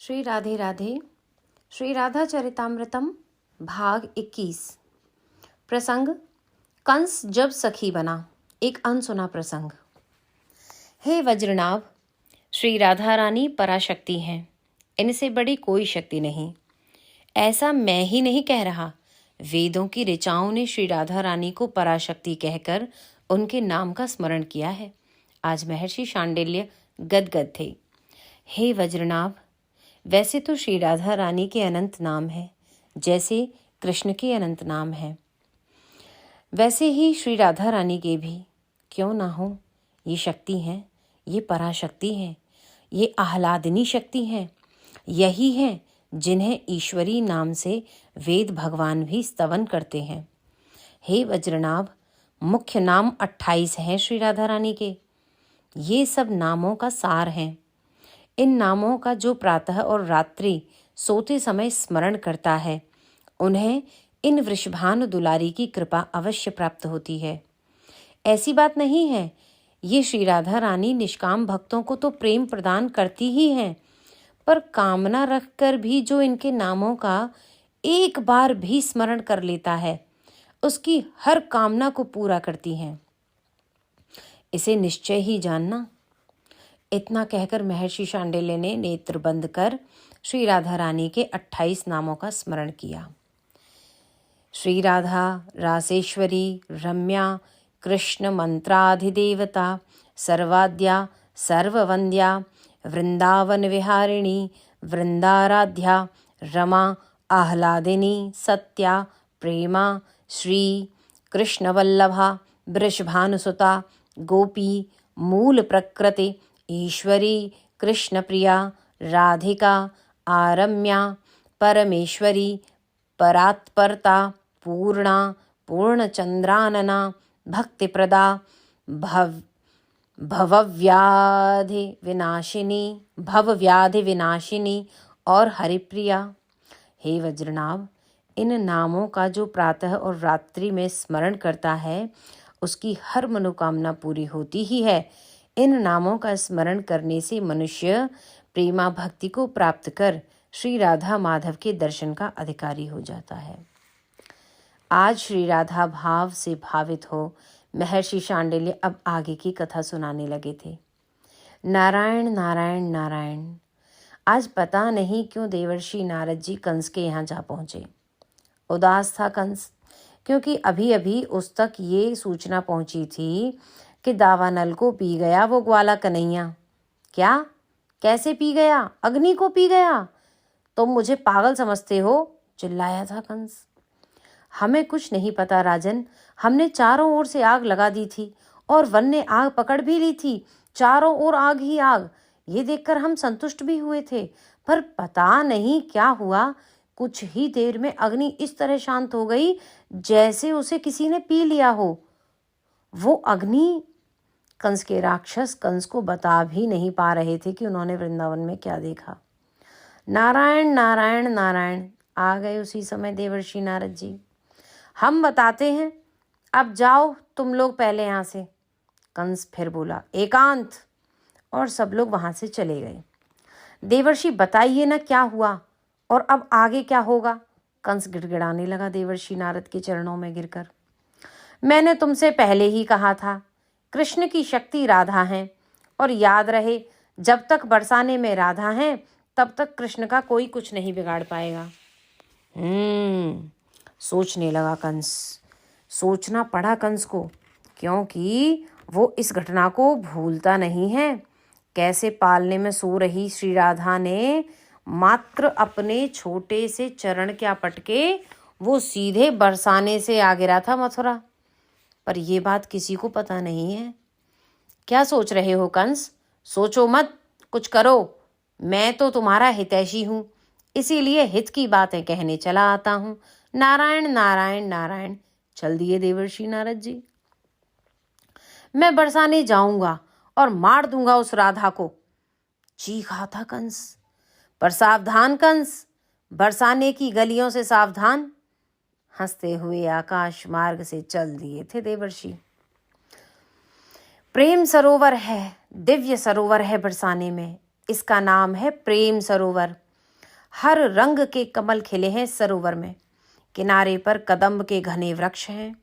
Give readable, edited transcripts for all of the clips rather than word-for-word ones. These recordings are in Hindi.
श्री राधे राधे। श्री राधा चरितामृतम भाग 21। प्रसंग कंस जब सखी बना। एक अनसुना प्रसंग। हे वज्रनाभ, श्री राधा रानी पराशक्ति हैं, इनसे बड़ी कोई शक्ति नहीं। ऐसा मैं ही नहीं कह रहा, वेदों की ऋचाओं ने श्री राधा रानी को पराशक्ति कहकर उनके नाम का स्मरण किया है। आज महर्षि शांडिल्य गदगद थे। हे वज्रनाभ, वैसे तो श्री राधा रानी के अनंत नाम है, जैसे कृष्ण के अनंत नाम है, वैसे ही श्री राधा रानी के भी क्यों ना हो। ये शक्ति हैं, ये पराशक्ति हैं, ये आह्लादिनी शक्ति हैं। यही हैं जिन्हें ईश्वरी नाम से वेद भगवान भी स्तवन करते हैं। हे वज्रनाभ, मुख्य नाम 28 हैं श्री राधा रानी के। ये सब नामों का सार हैं। इन नामों का जो प्रातः और रात्रि सोते समय स्मरण करता है, उन्हें इन वृषभानु दुलारी की कृपा अवश्य प्राप्त होती है। ऐसी बात नहीं है, ये श्री राधा रानी निष्काम भक्तों को तो प्रेम प्रदान करती ही हैं, पर कामना रखकर भी जो इनके नामों का एक बार भी स्मरण कर लेता है, उसकी हर कामना को पूरा करती हैं। इसे निश्चय ही जानना। इतना कहकर महर्षि शांडिल्य ने नेत्र बंद कर श्री राधा रानी के 28 नामों का स्मरण किया। श्री राधा रासेश्वरी, रम्या, कृष्ण मंत्राधिदेवता, सर्वाद्या, सर्ववंद्या, वृंदावन विहारिणी, वृंदाराध्या, रमा, आह्लादिनी, सत्या, प्रेमा, श्री कृष्णवल्लभा, वृषभानुसुता, गोपी, मूल प्रकृति, ईश्वरी, कृष्णप्रिया, राधिका, आरम्या, परमेश्वरी, परात्परता, पूर्णा, पूर्णचंद्रानना, भक्तिप्रदा, भवव्याधि विनाशिनी और हरिप्रिया। हे वज्रनाभ, इन नामों का जो प्रातः और रात्रि में स्मरण करता है, उसकी हर मनोकामना पूरी होती ही है। इन नामों का स्मरण करने से मनुष्य प्रेमा भक्ति को प्राप्त कर श्री राधा माधव के दर्शन का अधिकारी हो जाता है। आज श्री राधा भाव से भावित हो महर्षि शांडिल्य अब आगे की कथा सुनाने लगे थे। नारायण नारायण नारायण। आज पता नहीं क्यों देवर्षि नारद जी कंस के यहाँ जा पहुंचे। उदास था कंस, क्योंकि अभी अभी उस तक ये सूचना पहुंची थी कि दावानल को पी गया वो ग्वाला कन्हैया। क्या? कैसे पी गया? अग्नि को पी गया? तुम मुझे पागल समझते हो? चिल्लाया था कंस। हमें कुछ नहीं पता राजन, हमने चारों ओर से आग लगा दी थी और वन ने आग पकड़ भी ली थी। चारों ओर आग ही आग। ये देखकर हम संतुष्ट भी हुए थे, पर पता नहीं क्या हुआ, कुछ ही देर में अग्नि इस तरह शांत हो गई जैसे उसे किसी ने पी लिया हो। वो अग्नि कंस के राक्षस कंस को बता भी नहीं पा रहे थे कि उन्होंने वृंदावन में क्या देखा। नारायण नारायण नारायण। आ गए उसी समय देवर्षि नारद जी। हम बताते हैं, अब जाओ तुम लोग पहले यहाँ से। कंस फिर बोला, एकांत। और सब लोग वहां से चले गए। देवर्षि बताइए ना क्या हुआ और अब आगे क्या होगा। कंस गिड़गिड़ाने लगा देवर्षि नारद के चरणों में गिरकर। मैंने तुमसे पहले ही कहा था, कृष्ण की शक्ति राधा है, और याद रहे जब तक बरसाने में राधा है तब तक कृष्ण का कोई कुछ नहीं बिगाड़ पाएगा। सोचने लगा कंस। सोचना पड़ा कंस को, क्योंकि वो इस घटना को भूलता नहीं है। कैसे पालने में सो रही श्री राधा ने मात्र अपने छोटे से चरण क्या पटके वो सीधे बरसाने से आ गिरा था मथुरा। पर ये बात किसी को पता नहीं है। क्या सोच रहे हो कंस? सोचो मत, कुछ करो। मैं तो तुम्हारा हितैषी हूँ, इसीलिए हित की बातें कहने चला आता हूँ। नारायण नारायण नारायण। चल दिए देवर्षि नारद जी। मैं बरसाने जाऊंगा और मार दूंगा उस राधा को, चीखा था कंस। पर सावधान कंस, बरसाने की गलियों से सावधान। हंसते हुए आकाश मार्ग से चल दिए थे देवर्षि। प्रेम सरोवर है, दिव्य सरोवर है बरसाने में। इसका नाम है प्रेम सरोवर। हर रंग के कमल खिले हैं सरोवर में। किनारे पर कदम्ब के घने वृक्ष हैं।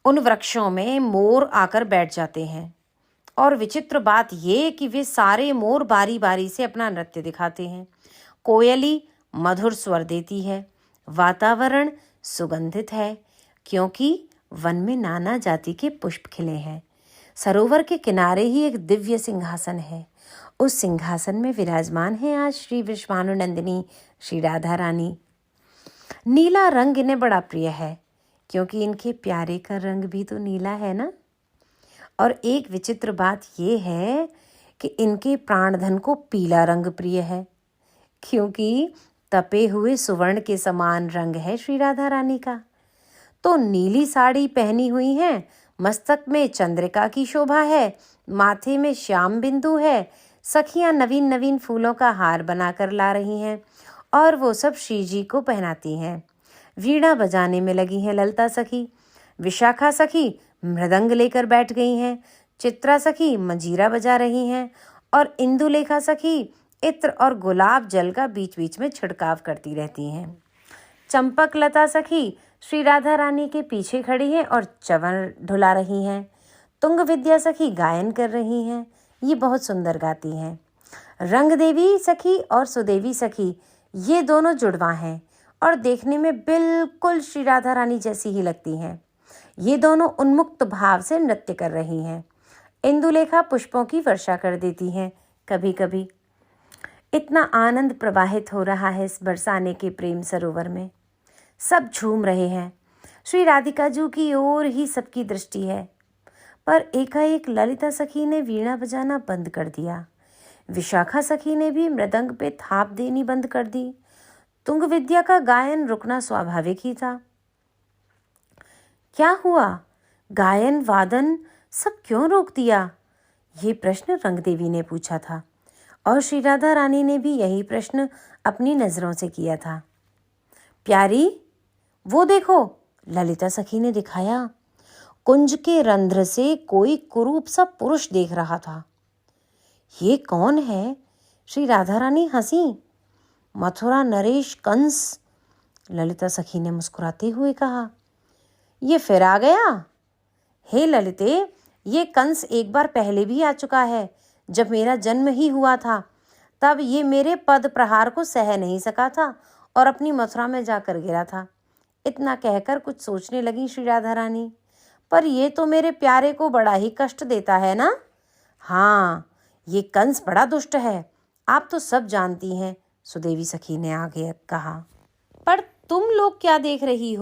उन वृक्षों में मोर आकर बैठ जाते हैं और विचित्र बात ये कि वे सारे मोर बारी बारी से अपना नृत्य दिखाते हैं। कोयली मधुर स्वर देती है। वातावरण सुगंधित है क्योंकि वन में नाना जाति के पुष्प खिले हैं। सरोवर के किनारे ही एक दिव्य सिंहासन है। उस सिंहासन में विराजमान है आज श्री विश्वानुनंदिनी श्री राधा रानी। नीला रंग इन्हें बड़ा प्रिय है क्योंकि इनके प्यारे का रंग भी तो नीला है ना। और एक विचित्र बात यह है कि इनके प्राणधन को पीला रंग प्रिय है क्योंकि तपे हुए सुवर्ण के समान रंग है श्री राधा रानी का। तो नीली साड़ी पहनी हुई हैं, मस्तक में चंद्रिका की शोभा है, माथे में श्याम बिंदु है। सखियां नवीन नवीन फूलों का हार बनाकर ला रही हैं और वो सब श्री जी को पहनाती हैं। वीणा बजाने में लगी हैं ललता सखी। विशाखा सखी मृदंग लेकर बैठ गई हैं। चित्रा सखी मंजीरा बजा रही हैं और इंदुलेखा सखी इत्र और गुलाब जल का बीच बीच में छिड़काव करती रहती हैं। चंपक लता सखी श्री राधा रानी के पीछे खड़ी हैं और चवन ढुला रही हैं। तुंग विद्या सखी गायन कर रही हैं। ये बहुत सुंदर गाती हैं। रंग देवी सखी और सुदेवी सखी ये दोनों जुड़वा हैं और देखने में बिल्कुल श्री राधा रानी जैसी ही लगती हैं। ये दोनों उन्मुक्त भाव से नृत्य कर रही हैं। इंदुलेखा पुष्पों की वर्षा कर देती हैं कभी कभी। इतना आनंद प्रवाहित हो रहा है इस बरसाने के प्रेम सरोवर में। सब झूम रहे हैं। श्री राधिका जी की ओर ही सबकी दृष्टि है। पर एकाएक ललिता सखी ने वीणा बजाना बंद कर दिया। विशाखा सखी ने भी मृदंग पे थाप देनी बंद कर दी। तुंग विद्या का गायन रुकना स्वाभाविक ही था। क्या हुआ? गायन वादन सब क्यों रोक दिया? ये प्रश्न रंगदेवी ने पूछा था और श्री राधा रानी ने भी यही प्रश्न अपनी नजरों से किया था। प्यारी, वो देखो, ललिता सखी ने दिखाया। कुंज के रंध्र से कोई कुरूप सा पुरुष देख रहा था। ये कौन है? श्री राधा रानी हंसी। मथुरा नरेश कंस, ललिता सखी ने मुस्कुराते हुए कहा। ये फिर आ गया? हे ललिते, ये कंस एक बार पहले भी आ चुका है। जब मेरा जन्म ही हुआ था तब ये मेरे पद प्रहार को सह नहीं सका था और अपनी मथुरा में जाकर गिरा था। इतना कहकर कुछ सोचने लगी श्री राधा रानी। पर ये तो मेरे प्यारे को बड़ा ही कष्ट देता है ना। हाँ, ये कंस बड़ा दुष्ट है, आप तो सब जानती हैं, सुदेवी सखी ने आगे कहा। पर तुम लोग क्या देख रही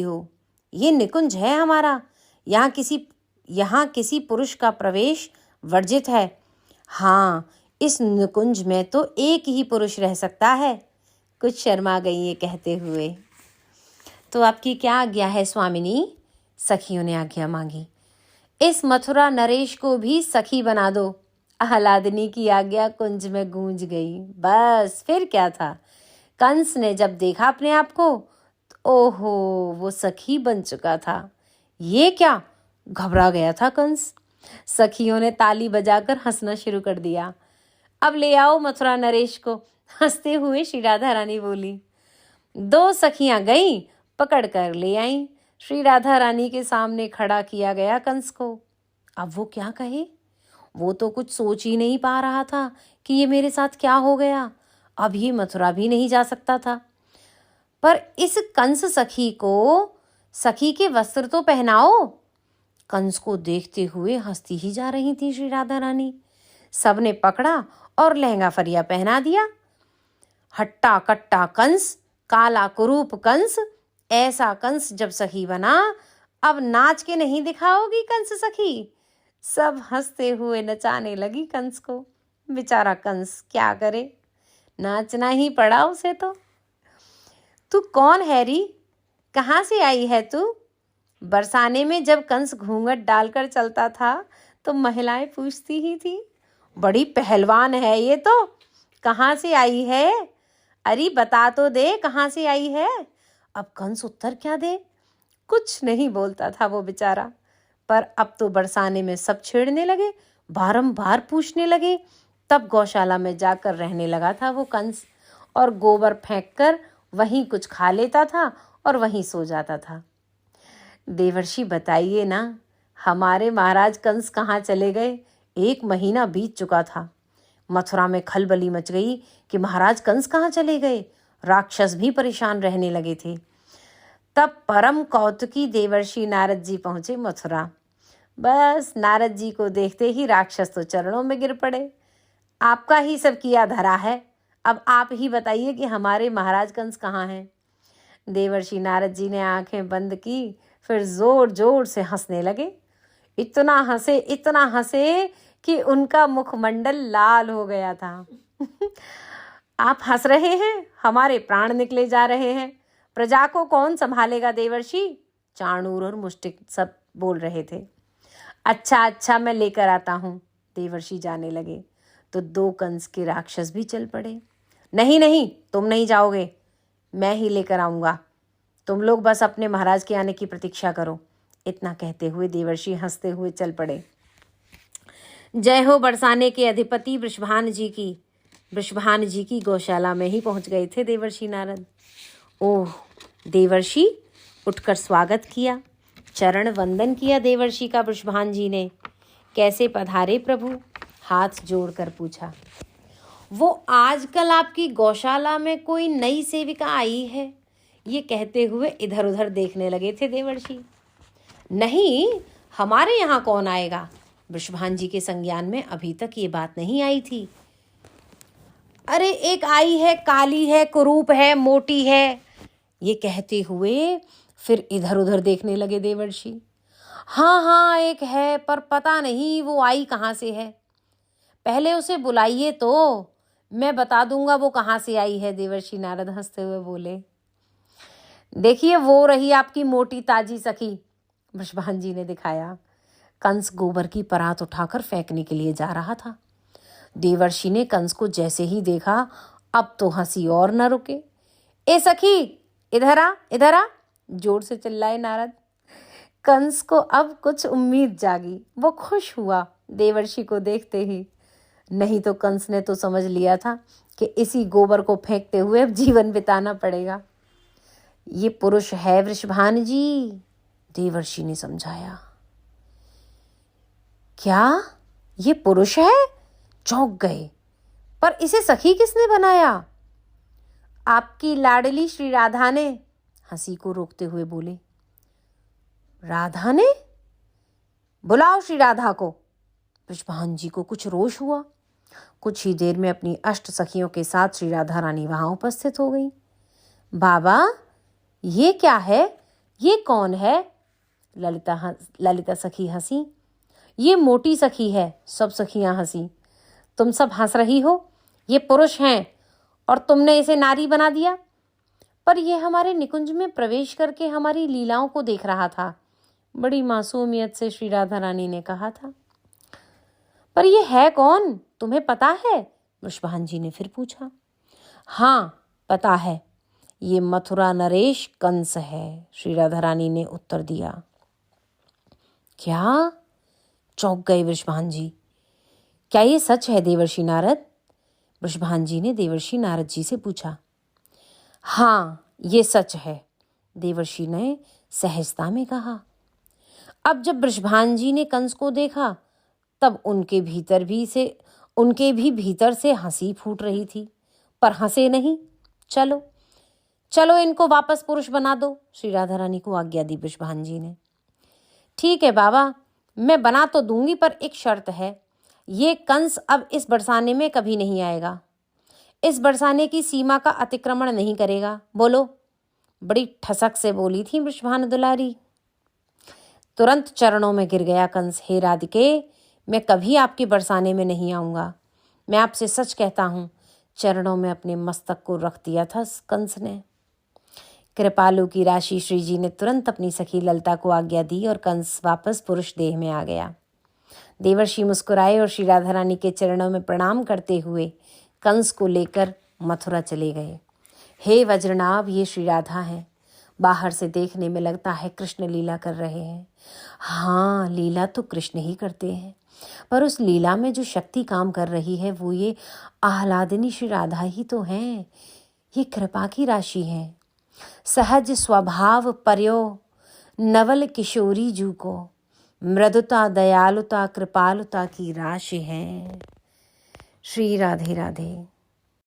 हो? ये निकुंज है हमारा। यहाँ किसी पुरुष का प्रवेश वर्जित है। हाँ, इस निकुंज में तो एक ही पुरुष रह सकता है। कुछ शर्मा गई ये कहते हुए। तो आपकी क्या आज्ञा है स्वामिनी? सखियों ने आज्ञा मांगी। इस मथुरा नरेश को भी सखी बना दो। आह्लादिनी की आज्ञा कुंज में गूंज गई। बस फिर क्या था। कंस ने जब देखा अपने आप को, ओहो, वो सखी बन चुका था। ये क्या? घबरा गया था कंस। सखियों ने ताली बजाकर हंसना शुरू कर दिया। अब ले आओ मथुरा नरेश को, हंसते हुए श्री राधा रानी बोली। 2 सखियां गईं, पकड़ कर ले आईं। श्री राधा रानी के सामने खड़ा किया गया कंस को। अब वो क्या कहे? वो तो कुछ सोच ही नहीं पा रहा था कि ये मेरे साथ क्या हो गया। अब ये मथुरा भी नहीं जा सकता था। पर इस कंस सखी को सखी के वस्त्र तो पहनाओ। कंस को देखते हुए हंसती ही जा रही थी श्री राधा रानी। सबने पकड़ा और लहंगा फरिया पहना दिया। हट्टा कट्टा कंस, काला कुरूप कंस, ऐसा कंस जब सखी बना, अब नाच के नहीं दिखाओगी कंस सखी? सब हंसते हुए नचाने लगी कंस को। बेचारा कंस क्या करे, नाचना ही पड़ा उसे तो। तू कौन है री? कहाँ से आई है तू? बरसाने में जब कंस घूंघट डालकर चलता था तो महिलाएं पूछती ही थी। बड़ी पहलवान है ये तो, कहाँ से आई है? अरे बता तो दे, कहाँ से आई है? अब कंस उत्तर क्या दे? कुछ नहीं बोलता था वो बेचारा। पर अब तो बरसाने में सब छेड़ने लगे, बारंबार पूछने लगे, तब गौशाला में जाकर रहने लगा था वो कंस, और गोबर फेंककर वहीं कुछ खा लेता था और वहीं सो जाता था। देवर्षि बताइए ना, हमारे महाराज कंस कहाँ चले गए? 1 महीना बीत चुका था। मथुरा में खलबली मच गई कि महाराज कंस कहाँ चले गए। राक्षस भी परेशान रहने लगे थे। तब परम कौतुकी देवर्षि नारद जी पहुंचे मथुरा। बस नारद जी को देखते ही राक्षस तो चरणों में गिर पड़े। आपका ही सब किया धरा है, अब आप ही बताइए कि हमारे महाराज कंस कहाँ हैं। देवर्षि नारद जी ने आंखें बंद की, फिर जोर जोर से हंसने लगे। इतना हंसे कि उनका मुखमंडल लाल हो गया था। आप हंस रहे हैं, हमारे प्राण निकले जा रहे हैं। प्रजा को कौन संभालेगा देवर्षि? चाणूर और मुष्टिक सब बोल रहे थे। अच्छा मैं लेकर आता हूँ। देवर्षि जाने लगे तो 2 कंस के राक्षस भी चल पड़े। नहीं, तुम नहीं जाओगे, मैं ही लेकर आऊँगा। तुम लोग बस अपने महाराज के आने की प्रतीक्षा करो। इतना कहते हुए देवर्षि हंसते हुए चल पड़े। जय हो बरसाने के अधिपति वृषभान जी की। वृषभान जी की गौशाला में ही पहुंच गए थे देवर्षि नारद। ओह! देवर्षि उठकर स्वागत किया, चरण वंदन किया देवर्षि का वृषभान जी ने। कैसे पधारे प्रभु? हाथ जोड़कर पूछा। वो आजकल आपकी गौशाला में कोई नई सेविका आई है, ये कहते हुए इधर उधर देखने लगे थे देवर्षि। नहीं, हमारे यहाँ कौन आएगा? वृषभान जी के संज्ञान में अभी तक ये बात नहीं आई थी। अरे एक आई है, काली है, कुरूप है, मोटी है, ये कहते हुए फिर इधर उधर देखने लगे देवर्षि। हाँ, एक है, पर पता नहीं वो आई कहाँ से है। पहले उसे बुलाइए तो मैं बता दूंगा वो कहाँ से आई है। देवर्षि नारद हंसते हुए बोले। देखिए वो रही आपकी मोटी ताजी सखी। वृषभान जी ने दिखाया। कंस गोबर की परात उठाकर फेंकने के लिए जा रहा था। देवर्षि ने कंस को जैसे ही देखा, अब तो हंसी और न रुके। ए सखी, इधर आ, जोर से चिल्लाए नारद। कंस को अब कुछ उम्मीद जागी। वो खुश हुआ देवर्षि को देखते ही। नहीं तो कंस ने तो समझ लिया था कि इसी गोबर को फेंकते हुए अब जीवन बिताना पड़ेगा। ये पुरुष है वृषभान जी, देवर्षि ने समझाया। क्या ये पुरुष है? चौंक गए। पर इसे सखी किसने बनाया? आपकी लाडली श्री राधा ने, हंसी को रोकते हुए बोले। राधा ने? बुलाओ श्री राधा को। वृषभान जी को कुछ रोष हुआ। कुछ ही देर में अपनी 8 सखियों के साथ श्री राधा रानी वहां उपस्थित हो गई। बाबा, ये क्या है? ये कौन है? ललिता सखी हंसी। ये मोटी सखी है। सब सखियां हंसी। तुम सब हंस रही हो। ये पुरुष हैं और तुमने इसे नारी बना दिया। पर यह हमारे निकुंज में प्रवेश करके हमारी लीलाओं को देख रहा था, बड़ी मासूमियत से श्री राधा रानी ने कहा था। पर यह है कौन, तुम्हें पता है? वृषभान जी ने फिर पूछा। हाँ, पता है, ये मथुरा नरेश कंस है, श्री राधा रानी ने उत्तर दिया। क्या? चौंक गए वृषभान जी। क्या ये सच है देवर्षि नारद? वृषभान जी ने देवर्षि नारद जी से पूछा। हाँ, ये सच है, देवर्षि ने सहजता में कहा। अब जब वृषभान जी ने कंस को देखा, तब उनके भी भीतर से हंसी फूट रही थी, पर हंसे नहीं। चलो इनको वापस पुरुष बना दो, श्री राधा रानी को आज्ञा दी वृषभान जी ने। ठीक है बाबा, मैं बना तो दूंगी, पर एक शर्त है। ये कंस अब इस बरसाने में कभी नहीं आएगा। इस बरसाने की सीमा का अतिक्रमण नहीं करेगा। बोलो, बड़ी ठसक से बोली थी वृषभान दुलारी। तुरंत चरणों में गिर गया कंस। हे राधिके, मैं कभी आपके बरसाने में नहीं आऊँगा। मैं आपसे सच कहता हूँ। चरणों में अपने मस्तक को रख दिया था कंस ने। कृपालु की राशि श्री जी ने तुरंत अपनी सखी ललिता को आज्ञा दी और कंस वापस पुरुष देह में आ गया। देवर्षि मुस्कुराए और श्री राधा रानी के चरणों में प्रणाम करते हुए कंस को लेकर मथुरा चले गए। हे वज्रनाभ, ये श्री राधा हैं। बाहर से देखने में लगता है कृष्ण लीला कर रहे हैं। हाँ, लीला तो कृष्ण ही करते हैं। पर उस लीला में जो शक्ति काम कर रही है वो ये आह्लादिनी श्री राधा ही तो हैं। ये कृपा की राशि है। सहज स्वभाव पर्यो नवल किशोरी जू को, मृदुता दयालुता कृपालुता की राशि है। श्री राधे राधे।